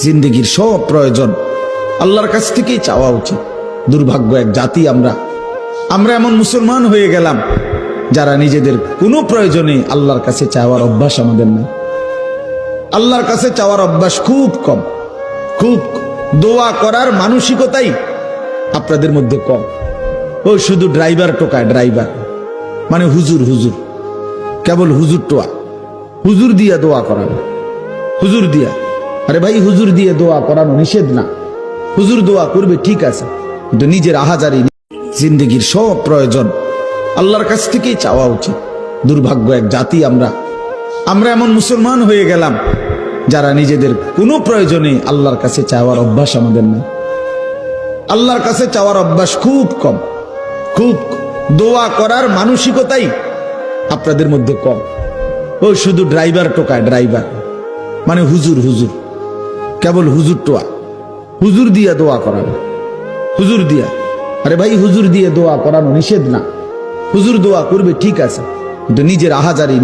জিন্দগির সব প্রয়োজন আল্লাহর কাছ থেকেই চাওয়া উচিত। দুর্ভাগ্য এক জাতি আমরা এমন মুসলমান হয়ে গেলাম যারা নিজেদের কোনো প্রয়োজনে আল্লাহর কাছে চাওয়ার অভ্যাস আমাদের নেই। আল্লাহর কাছে চাওয়ার অভ্যাস খুব কম, খুব দোয়া করার মানসিকতাই আপনাদের মধ্যে কম। ওই শুধু ড্রাইভার টোকায়, ড্রাইভার মানে হুজুর, হুজুর কেবল হুজুর টোয়া, হুজুর দিয়া দোয়া করানো, হুজুর দিয়া। আরে ভাই, হুজুর দিয়ে দোয়া করানো নিষেধ না, হুজুর দোয়া করবে ঠিক আছে, কিন্তু নিজের আহাজারি। জিন্দগির সব প্রয়োজন আল্লাহর কাছ থেকেই চাওয়া উচিত। দুর্ভাগ্য এক জাতি আমরা এমন মুসলমান হয়ে গেলাম যারা নিজেদের কোনো প্রয়োজনে আল্লাহর কাছে চাওয়ার অভ্যাস আমাদের নেই। আল্লাহর কাছে চাওয়ার অভ্যাস খুব কম, খুব দোয়া করার মানসিকতাই আপনাদের মধ্যে কম। ওই শুধু ড্রাইভার টোকায়, ড্রাইভার মানে হুজুর, হুজুর কেবল হুজুর টোয়া, হুজুর দিয়া দোয়া করানো, হুজুর দিয়া। আরে ভাই, হুজুর দিয়ে দোয়া করানো নিষেধ না, হুজুর দোয়া করবে ঠিক আছে, কিন্তু নিজের আহাজারি।